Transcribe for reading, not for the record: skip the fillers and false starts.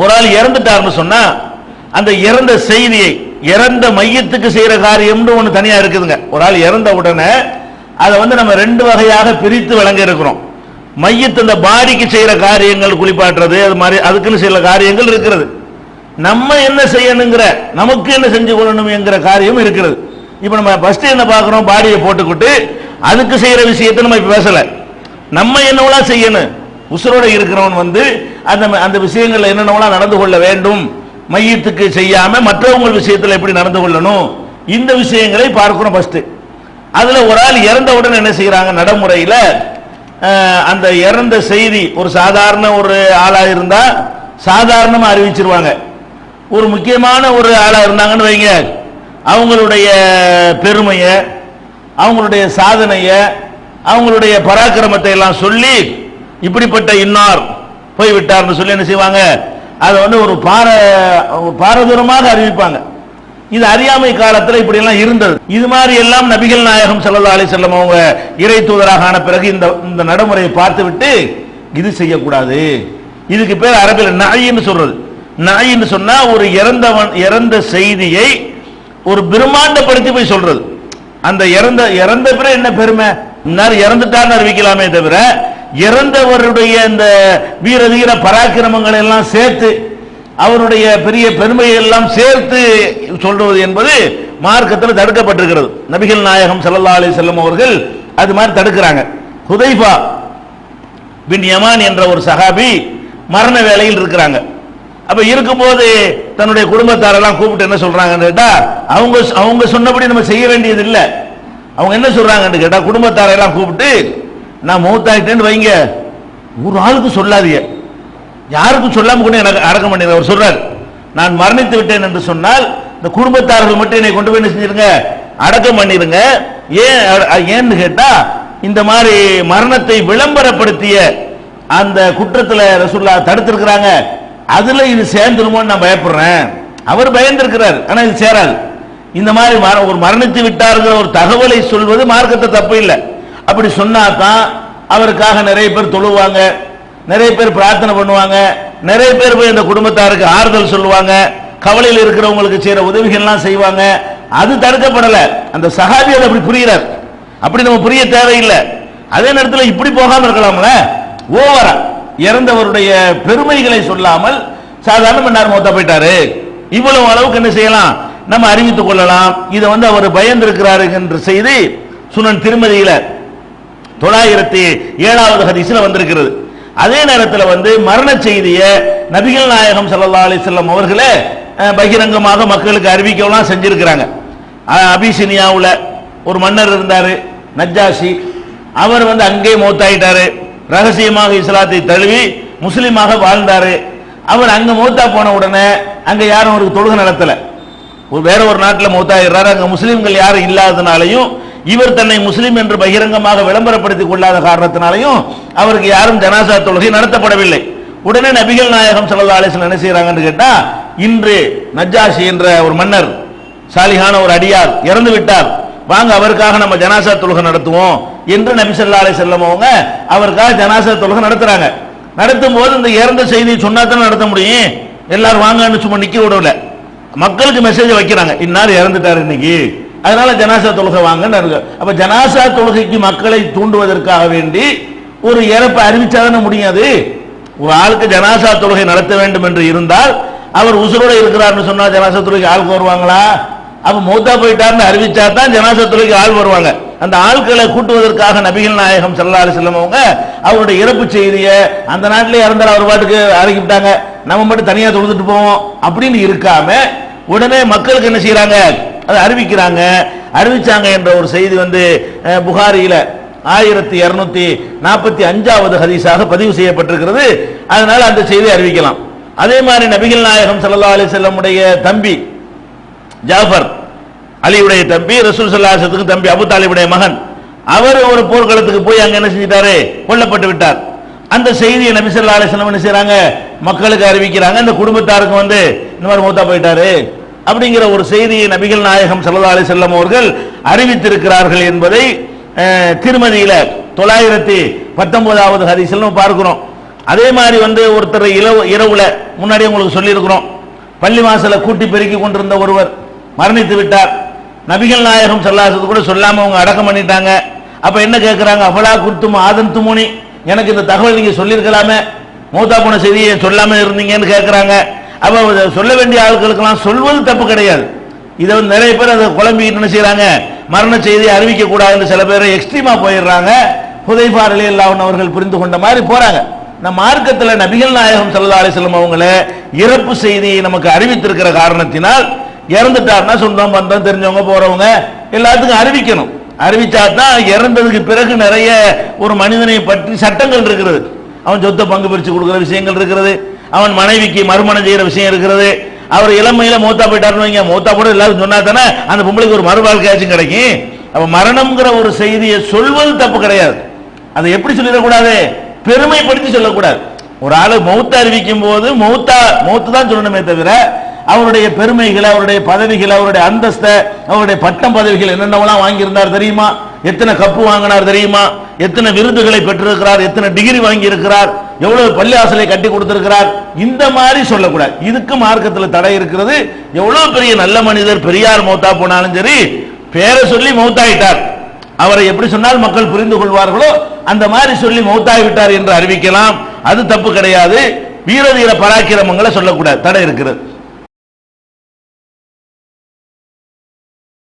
ஒரு ஆள் இறந்துட்டார்னு சொன்னா அந்த இறந்த செய்தியை இறந்த மையத்துக்கு செய்யற காரியம்னு ஒண்ணு தனியா இருக்குதுங்க. ஒரு ஆள் இறந்த உடனே அதை நம்ம ரெண்டு வகையாக பிரித்து வழங்க இருக்கிறோம். மையத்து அந்த பாடிக்கு செய்யற காரியங்கள், குளிப்பாட்டுறது, அது மாதிரி அதுக்குன்னு சில காரியங்கள் இருக்கிறது. நம்ம என்ன செய்யணுங்கிற, நமக்கு என்ன செஞ்சு கொள்ளணும் என்கிற காரியம் இருக்கிறது. இப்ப நம்ம ஃபர்ஸ்ட் என்ன பார்க்கிறோம், பாடியை போட்டுக்கிட்டு அதுக்கு செய்யற விஷயத்தை நம்ம இப்ப பேசல. நம்ம என்னவெல்லாம் செய்யணும், உசுரோட இருக்கிறவன் அந்த விஷயங்கள்ல என்னென்னவெல்லாம் நடந்து கொள்ள வேண்டும், மையத்துக்கு செய்யாம மற்றவங்க விஷயத்துல எப்படி நடந்து கொள்ளணும், இந்த விஷயங்களை பார்க்கிறோம் ஃபர்ஸ்ட். அதுல ஒரு ஆள் இறந்தவுடன் என்ன செய்யறாங்க, நடைமுறையில அந்த இறந்த செய்தி ஒரு சாதாரண ஒரு ஆளா இருந்தா சாதாரணமா அறிவிச்சிருவாங்க. ஒரு முக்கியமான ஒரு ஆளா இருந்தாங்கன்னு வைங்க, அவங்களுடைய பெருமைய, அவங்களுடைய சாதனைய, அவங்களுடைய பராக்கிரமத்தை எல்லாம் சொல்லி இப்படிப்பட்ட இன்னார் போய்விட்டார்னு சொல்லி என்ன செய்வாங்க, அதை ஒரு பாரதூரமாக அறிவிப்பாங்க. இது அறியாமை காலத்தில் இப்படி எல்லாம் இருந்தது. இது மாதிரி எல்லாம் நபிகள் நாயகம் ஸல்லல்லாஹு அலைஹி வஸல்லம் அவங்க இறை தூதராக ஆன பிறகு இந்த நடைமுறையை பார்த்து விட்டு இது செய்யக்கூடாது. இதுக்கு பேர் அரபில் நாயின்னு சொல்றது. நாயின்னு சொன்னா ஒரு இறந்த செய்தியை ஒரு பிரம்மாண்டப்படுத்தி போய் சொல்றது. அந்த இறந்த பிறகு என்ன பெருமை, இறந்துட்டான்னு அறிவிக்கலாமே தவிர இறந்தவருடைய இந்த வீர தீர பராக்கிரமங்களை எல்லாம் சேர்த்து அவருடைய பெரிய பெருமையை எல்லாம் சேர்த்து சொல்றது என்பது மார்க்கத்தில் தடுக்கப்பட்டிருக்கிறது. நபிகள் நாயகம் ஸல்லல்லாஹு அலைஹி வஸல்லம் அவர்கள் அது மாதிரி தடுக்கிறாங்க. ஹுதைஃபா பின் யமான் என்ற ஒரு சஹாபி மரண வேளையில் இருக்கிறாங்க. அப்ப இருக்கும்போது தன்னுடைய குடும்பத்தாரெல்லாம் கூப்பிட்டு என்ன சொல்றாங்கன்னு கேட்டா, அவங்க சொன்னபடி நம்ம செய்ய வேண்டியது இல்லை. அவங்க என்ன சொல்றாங்கன்னு கேட்டா, குடும்பத்தாரெல்லாம் கூப்பிட்டு, நான் மௌத்தாயிட்டேன்னு வைங்க, ஒரு ஆளுக்கு சொல்லாதீங்க, யாருக்கும் சொல்லாம கூட எனக்கு அடக்கம் பண்ணிடுங்க. அவர் சொல்றார், நான் மரணித்து விட்டேன் என்று சொன்னால் இந்த குடும்பத்தார்கள் மட்டும் என்னை கொண்டு போய் என்ன செஞ்சிருங்க, அடக்கம் பண்ணிருங்க. ஏன்னு கேட்டா, இந்த மாதிரி மரணத்தை விளம்பரப்படுத்திய அந்த குற்றத்துல ரசூலுல்லாஹ் தடுத்திருக்கிறாங்க, அதுல இது சேர்ந்துருமோன்னு நான் பயப்படுறேன். அவர் பயந்திருக்கிறார், ஆனா இது சேராது. இந்த மாதிரி ஒரு மரணித்து விட்டார்கள் ஒரு தகவலை சொல்வது மார்க்கத்தை தப்பு இல்லை. அப்படி சொன்னாதான் அவருக்காக நிறைய பேர் தொழுவாங்க, நிறைய பேர் பிரார்த்தனை பண்ணுவாங்க, நிறைய பேர் போய் இந்த குடும்பத்தாருக்கு ஆறுதல் சொல்லுவாங்க, கவலையில் இருக்கிறவங்களுக்கு செய்யற உதவிகள்லாம் செய்வாங்க. அது தடுக்கப்படல. அந்த சஹாபி அதை அப்படி புரிகிறார். அப்படி நம்ம புரிய தேவையில்லை. அதே நேரத்தில் இப்படி போகாம இருக்கலாம்ல, ஓவரா இறந்தவருடைய பெருமைகளை சொல்லாமல் சாதாரண மன்னார் மௌத்தா போயிட்டாரு இவ்வளவு அளவுக்கு என்ன செய்யலாம், நம்ம அறிவித்துக் கொள்ளலாம். இதை அவர் பயந்திருக்கிறாரு என்ற செய்தி சுனன் திருமதியில 907வது ஹதீஸ்ல வந்திருக்கிறது. அதே நேரத்தில் மரண செய்தியை நபிகள் நாயகம் ஸல்லல்லாஹு அலைஹி வஸல்லம் அவர்களே பகிரங்கமாக மக்களுக்கு அறிவிக்கலாம் செஞ்சிருக்கிறாங்க. அபிசினியாவுல ஒரு மன்னர் இருந்தாரு, நஜ்ஜாஷி. அவர் அங்கே மௌத்தாயிட்டாரு. ரகசியமாக இஸ்லாத்தை தழுவி முஸ்லீமாக வாழ்ந்தாரு. அவர் அங்க மௌத்தா போன உடனே அங்க யாரும் அவருக்கு தொழுகை நடத்தல. வேற ஒரு நாட்டில் மௌத்தாயிடுறாரு. அங்க முஸ்லீம்கள் யாரும் இல்லாதனாலையும் இவர் தன்னை முஸ்லீம் என்று பகிரங்கமாக விளம்பரப்படுத்திக் கொள்ளாத காரணத்தினாலையும் அவருக்கு யாரும் ஜனாசா தொழுகை நடத்தப்படவில்லை. உடனே நபிகள் நாயகம் ஸல்லல்லாஹு அலைஹி வஸல்லம் என்ன செய்யறாங்கன்னு கேட்டா, இன்று நஜ்ஜாஷி என்ற ஒரு மன்னர், சாலிஹான ஒரு அடியார் இறந்து விட்டார், வாங்க அவருக்காக நம்ம ஜனாசா தொழுகை நடத்துவோம் என்று நபி ஸல்லல்லாஹு அலைஹி வஸல்லம் அவங்க அவருக்காக ஜனாசா தொழுகை நடத்துறாங்க. நடத்தும் போது இந்த இறந்த செய்தியை சொன்னா தான் நடத்த முடியும். எல்லாரும் வாங்கன்னு சும்மா நிக்க விடல, மக்களுக்கு மெசேஜ் வைக்கிறாங்க, இன்னார் இறந்துட்டாரு இன்னைக்கு, அதனால ஜனாசா தொழுகை வாங்கன்னு. அப்ப ஜனாசா தொழுகைக்கு மக்களை தூண்டுவதற்காக வேண்டி ஒரு இறப்பை அறிவிச்சாதானே முடியாது. ஒரு ஆளுக்கு ஜனாசா தொழுகை நடத்த வேண்டும் என்று இருந்தால் அவர் உசுரோட இருக்கிறார்னு சொன்னா ஜனாசா தொழுகை ஆளுக்கு வருவாங்களா? அப்ப மௌத்தா போயிட்டார்னு அறிவிச்சா தான் ஜனாசா தொழுகை ஆள் வருவாங்க. அந்த ஆட்களை கூட்டுவதற்காக நபிகள் நாயகம் ஸல்லல்லாஹு அலைஹி வஸல்லம் அவங்க அவருடைய இறப்பு செய்தியை அந்த நாட்டிலே இறந்தார் அவர் பாட்டுக்கு அறிவிட்டாங்க, நம்ம மட்டும் தனியா தொழுதுட்டு போவோம் அப்படின்னு இருக்காம உடனே மக்களுக்கு என்ன செய்யறாங்க, அதை அறிவிக்கிறாங்க. அறிவிச்சாங்க என்ற ஒரு செய்தி புகாரியில 1245வது ஹதீஸாக பதிவு செய்யப்பட்டிருக்கிறது. அதனால அந்த செய்தியை அறிவிக்கலாம். அதே மாதிரி நபிகள் நாயகம் ஸல்லல்லாஹு அலைஹி வஸல்லம் உடைய தம்பி ஜாஃபர், அலியுடைய தம்பி, ரசூல் ஸல்லல்லாஹு அலைஹி வஸல்லம் தம்பி அபூ தாலிபுடைய மகன், அவர் ஒரு போர்க்களத்துக்கு போய் அங்க என்ன செஞ்சிட்டாரு, கொல்லப்பட்டு விட்டார். அந்த செய்தியை நபி ஸல்லல்லாஹு அலைஹி வஸல்லம் என்ன செய்றாங்க, மக்களுக்கு அறிவிக்கிறாங்க. இந்த குடும்பத்தாருக்கு இந்த மாதிரி மௌத்தா போயிட்டாரு அப்படிங்கிற ஒரு செய்தியை நபிகள் நாயகம் ஸல்லல்லாஹு அலைஹி வஸல்லம் அவர்கள் அறிவித்திருக்கிறார்கள் என்பதை திருமதியில 919வது ஹதீஸில் பார்க்கிறோம். அதே மாதிரி ஒருத்தர் இரவுல முன்னாடி உங்களுக்கு சொல்லியிருக்கிறோம், பள்ளி வாசல கூட்டி பெருக்கி கொண்டிருந்த ஒருவர் மரணித்து விட்டார். நபிகள் நாயகம் ஸல்லல்லாஹு அலைஹி கூட சொல்லாம அவங்க அடக்கம் பண்ணிட்டாங்க. அப்ப என்ன கேட்கிறாங்க, அஃபலா குத்தும் ஆதன் துமுனி, எனக்கு இந்த தகவல் நீங்க சொல்லியிருக்கலாமே, மௌத்தா போன செய்தியை சொல்லாம இருந்தீங்கன்னு கேட்கிறாங்க. அப்ப சொல்ல வேண்டிய ஆட்களுக்கெல்லாம் சொல்வது தப்பு கிடையாது. இதை நிறைய பேர் அதை குழம்பிட்டு என்ன செய்யறாங்க, மரண செய்தியை அறிவிக்க கூடாதுன்னு சில பேர் எக்ஸ்ட்ரீமா போயிடுறாங்க. ஹுதைஃபா ரலியல்லாஹு அன்ஹு அவர்கள் புரிந்து கொண்ட மாதிரி போறாங்க. நம்ம மார்க்கத்தில் நபிகள் நாயகம் ஸல்லல்லாஹு அலைஹி வஸல்லம் அவங்கள இறப்பு செய்தியை நமக்கு அறிவித்திருக்கிற காரணத்தினால் இறந்துட்டார்னா சொந்தம் பந்தம் தெரிஞ்சவங்க போறவங்க எல்லாத்துக்கும் அறிவிக்கணும். அறிவிச்சாதான் இறந்ததுக்கு பிறகு நிறைய ஒரு மனிதனை பற்றி சட்டங்கள் இருக்கிறது. அவன் சொத்தை பங்கு பிரிச்சு கொடுக்கிற விஷயங்கள் இருக்கிறது, அவன் மனைவிக்கு மறுமணம் செய்யற விஷயம் இருக்கிறது. அவர் இளமையில மௌத்தா போயிட்டாருன்னு வைங்க, மௌத்தா போட எல்லாரும் சொன்னா தானே அந்த பொம்பளைக்கு ஒரு மறுவாழ்க்கையாச்சும் கிடைக்கும். அப்ப மரணம்ங்கிற ஒரு செய்தியை சொல்வது தப்பு கிடையாது. அதை எப்படி சொல்லிடக்கூடாது, பெருமைப்படுத்தி சொல்லக்கூடாது. ஒரு ஆளு மௌத்த அறிவிக்கும் போது மௌத்து தான் சொல்லணுமே தவிர அவருடைய பெருமைகளை, அவருடைய பதவிகளை, அவருடைய அந்தஸ்தை, அவருடைய பட்டம் பதவிகள் என்னென்னவெல்லாம் வாங்கியிருந்தார் தெரியுமா, எத்தனை கப்பு வாங்கினார் தெரியுமா, எத்தனை விருதுகளை பெற்றிருக்கிறார், எத்தனை டிகிரி வாங்கி இருக்கிறார், எவ்வளவு பள்ளிவாசலை கட்டி கொடுத்திருக்கிறார், இந்த மாதிரி சொல்லக்கூடாது. இதுக்கு மார்க்கத்தில் தடை இருக்கிறது. எவ்வளவு பெரிய நல்ல மனிதர் பெரியார் மௌத்தா போனாலும் சரி, பேரை சொல்லி மௌத்தாயிட்டார், அவரை எப்படி சொன்னால் மக்கள் புரிந்து கொள்வார்களோ அந்த மாதிரி சொல்லி மௌத்தாகிவிட்டார் என்று அறிவிக்கலாம். அது தப்பு கிடையாது. வீர தீர பராக்கிரமங்களை சொல்லக்கூடாது, தடை இருக்கிறது.